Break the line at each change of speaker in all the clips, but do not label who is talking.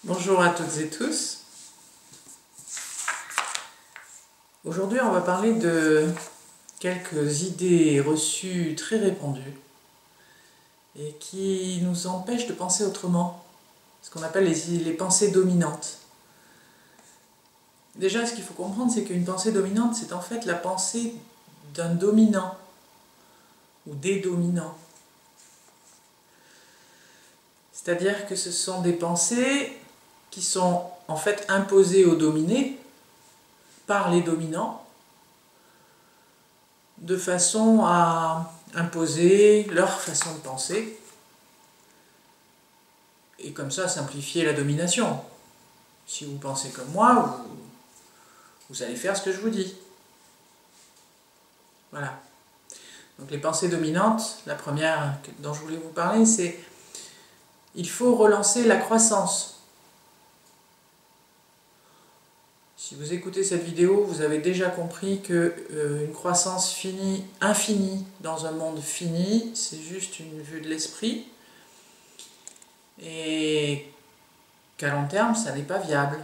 Bonjour à toutes et tous. Aujourd'hui, on va parler de quelques idées reçues très répandues et qui nous empêchent de penser autrement, ce qu'on appelle les pensées dominantes. Déjà, ce qu'il faut comprendre, c'est qu'une pensée dominante, c'est en fait la pensée d'un dominant ou des dominants. C'est-à-dire que ce sont des pensées qui sont en fait imposées aux dominés par les dominants, de façon à imposer leur façon de penser, et comme ça simplifier la domination. Si vous pensez comme moi, vous allez faire ce que je vous dis. Voilà. Donc les pensées dominantes, la première dont je voulais vous parler, c'est il faut relancer la croissance. Si vous écoutez cette vidéo, vous avez déjà compris que une croissance infinie dans un monde fini, c'est juste une vue de l'esprit, et qu'à long terme, ça n'est pas viable.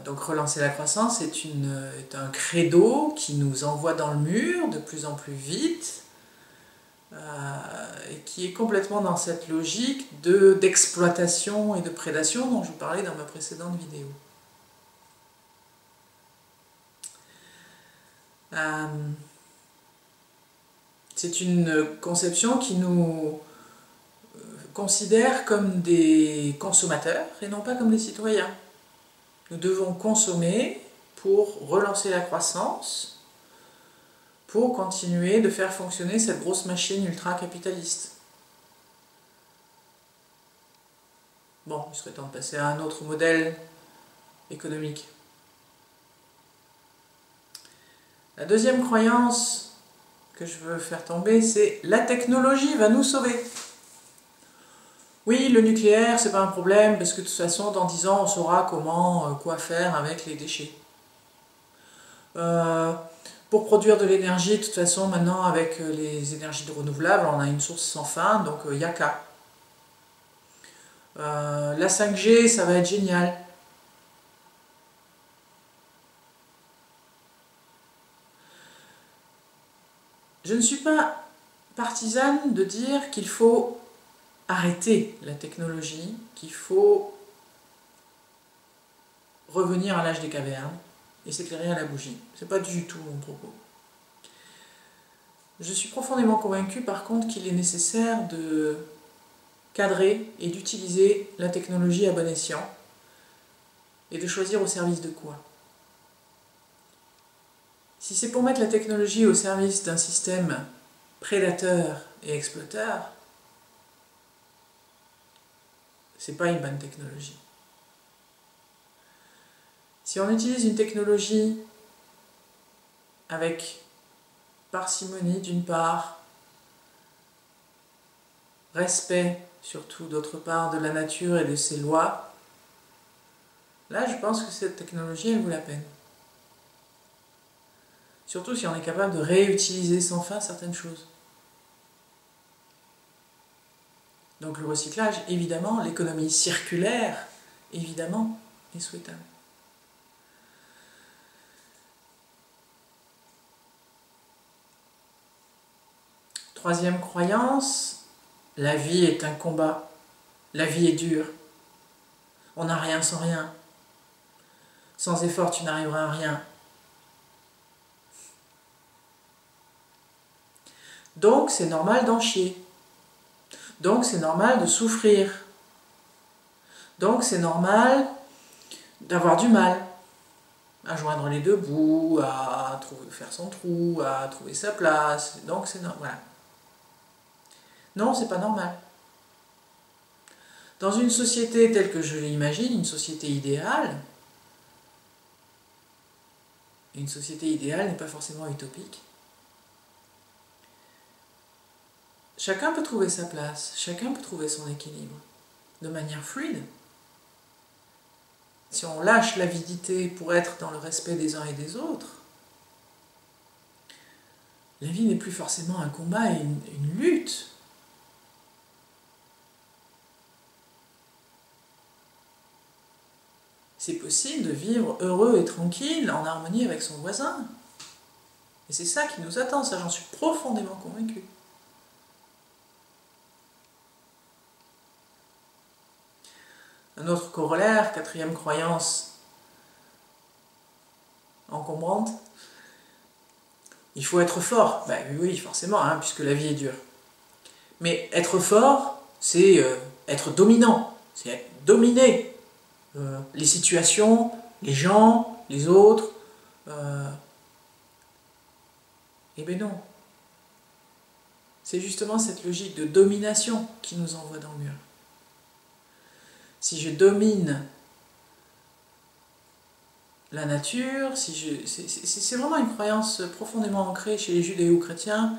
Donc relancer la croissance est un credo qui nous envoie dans le mur de plus en plus vite, et qui est complètement dans cette logique d'exploitation et de prédation dont je vous parlais dans ma précédente vidéo. C'est une conception qui nous considère comme des consommateurs et non pas comme des citoyens. Nous devons consommer pour relancer la croissance, pour continuer de faire fonctionner cette grosse machine ultra-capitaliste. Bon, il serait temps de passer à un autre modèle économique. La deuxième croyance que je veux faire tomber, c'est la technologie va nous sauver. Oui, le nucléaire, c'est pas un problème, parce que de toute façon, dans 10 ans, on saura quoi faire avec les déchets. Pour produire de l'énergie, de toute façon, maintenant, avec les énergies renouvelables, on a une source sans fin, donc il n'y a qu'à. La 5G, ça va être génial. Je ne suis pas partisane de dire qu'il faut arrêter la technologie, qu'il faut revenir à l'âge des cavernes et s'éclairer à la bougie. C'est pas du tout mon propos. Je suis profondément convaincue par contre qu'il est nécessaire de cadrer et d'utiliser la technologie à bon escient et de choisir au service de quoi. Si c'est pour mettre la technologie au service d'un système prédateur et exploiteur, c'est pas une bonne technologie. Si on utilise une technologie avec parcimonie d'une part, respect surtout d'autre part de la nature et de ses lois, là je pense que cette technologie elle vaut la peine. Surtout si on est capable de réutiliser sans fin certaines choses. Donc le recyclage, évidemment, l'économie circulaire, évidemment, est souhaitable. Troisième croyance, la vie est un combat. La vie est dure. On n'a rien sans rien. Sans effort, tu n'arriveras à rien. Donc c'est normal d'en chier. Donc c'est normal de souffrir. Donc c'est normal d'avoir du mal à joindre les deux bouts, à faire son trou, à trouver sa place. Donc c'est normal. Voilà. Non, c'est pas normal. Dans une société telle que je l'imagine, une société idéale n'est pas forcément utopique. Chacun peut trouver sa place, chacun peut trouver son équilibre, de manière fluide. Si on lâche l'avidité pour être dans le respect des uns et des autres, la vie n'est plus forcément un combat et une lutte. c'est possible de vivre heureux et tranquille, en harmonie avec son voisin. Et c'est ça qui nous attend, ça j'en suis profondément convaincue. Un autre corollaire, quatrième croyance encombrante, il faut être fort. Ben oui, forcément, hein, puisque la vie est dure. Mais être fort, c'est être dominant, c'est être dominé. Les situations, les gens, les autres. Eh bien non. C'est justement cette logique de domination qui nous envoie dans le mur. Si je domine la nature, c'est vraiment une croyance profondément ancrée chez les judéo-chrétiens,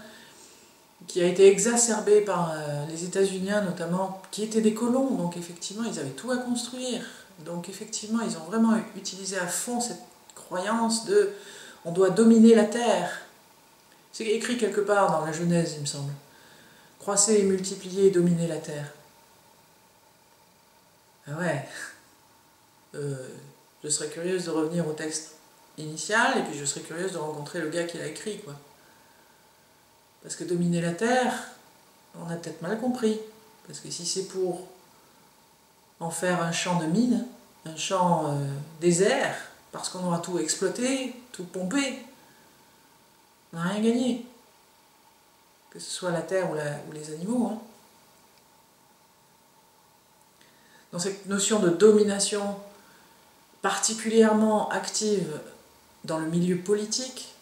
qui a été exacerbée par les États-Unis notamment, qui étaient des colons, donc effectivement ils avaient tout à construire. Donc effectivement ils ont vraiment utilisé à fond cette croyance de on doit dominer la terre. C'est écrit quelque part dans la Genèse, il me semble. Croissez et multipliez et dominez la terre. Ah ouais. Je serais curieuse de revenir au texte initial, et puis je serais curieuse de rencontrer le gars qui l'a écrit, quoi. Parce que dominer la terre, on a peut-être mal compris. Parce que si c'est pour en faire un champ de mine, un champ désert, parce qu'on aura tout exploité, tout pompé, on n'a rien gagné. Que ce soit la terre ou les animaux. Hein. Dans cette notion de domination particulièrement active dans le milieu politique,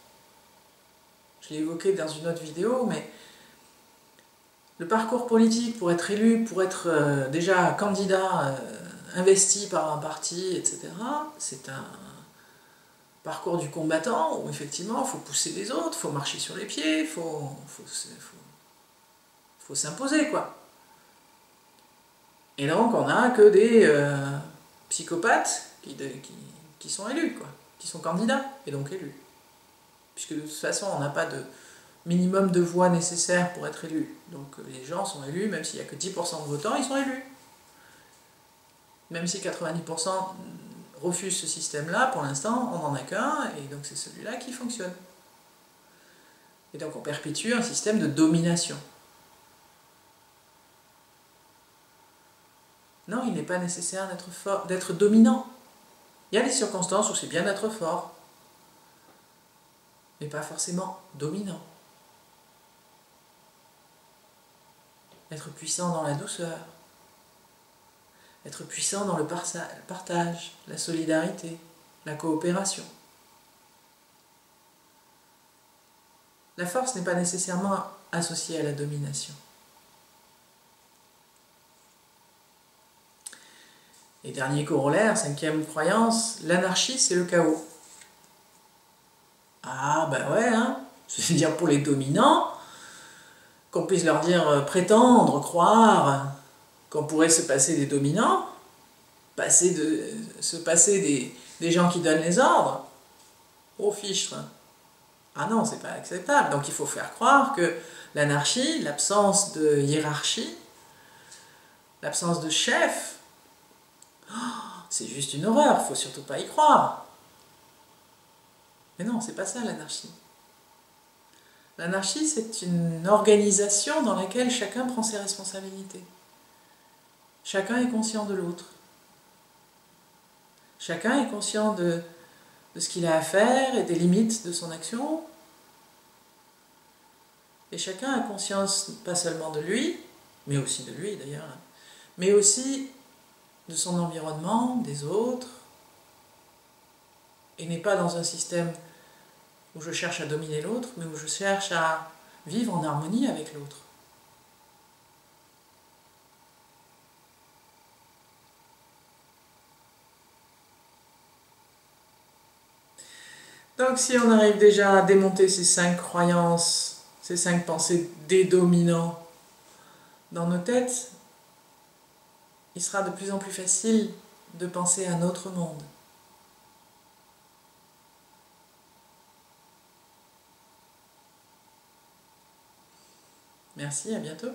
je l'ai évoqué dans une autre vidéo, mais le parcours politique pour être élu, pour être déjà candidat investi par un parti, etc., c'est un parcours du combattant où effectivement il faut pousser les autres, il faut marcher sur les pieds, il faut s'imposer, quoi. Et donc on n'a que des psychopathes qui sont élus, quoi, qui sont candidats et donc élus. Puisque de toute façon on n'a pas de minimum de voix nécessaire pour être élu. Donc les gens sont élus, même s'il n'y a que 10% de votants, ils sont élus. Même si 90% refusent ce système-là, pour l'instant on n'en a qu'un, et donc c'est celui-là qui fonctionne. Et donc on perpétue un système de domination. Non, il n'est pas nécessaire d'être fort, d'être dominant. Il y a des circonstances où c'est bien d'être fort, mais pas forcément dominant. Être puissant dans la douceur, être puissant dans le partage, la solidarité, la coopération. La force n'est pas nécessairement associée à la domination. Et dernier corollaire, cinquième croyance, l'anarchie c'est le chaos. Ah ben ouais, hein, c'est-à-dire pour les dominants, qu'on puisse leur dire prétendre, croire qu'on pourrait se passer des dominants, se passer des gens qui donnent les ordres, au fichtre. Ah non, c'est pas acceptable. Donc il faut faire croire que l'anarchie, l'absence de hiérarchie, l'absence de chef, c'est juste une horreur, il faut surtout pas y croire. Mais non, c'est pas ça l'anarchie. L'anarchie, c'est une organisation dans laquelle chacun prend ses responsabilités. Chacun est conscient de l'autre. Chacun est conscient de ce qu'il a à faire et des limites de son action. Et chacun a conscience pas seulement de lui, mais aussi de lui d'ailleurs, mais aussi de son environnement, des autres, et n'est pas dans un système où je cherche à dominer l'autre, mais où je cherche à vivre en harmonie avec l'autre. Donc si on arrive déjà à démonter ces 5 croyances, ces 5 pensées des dominants dans nos têtes, il sera de plus en plus facile de penser à notre monde. Merci, à bientôt.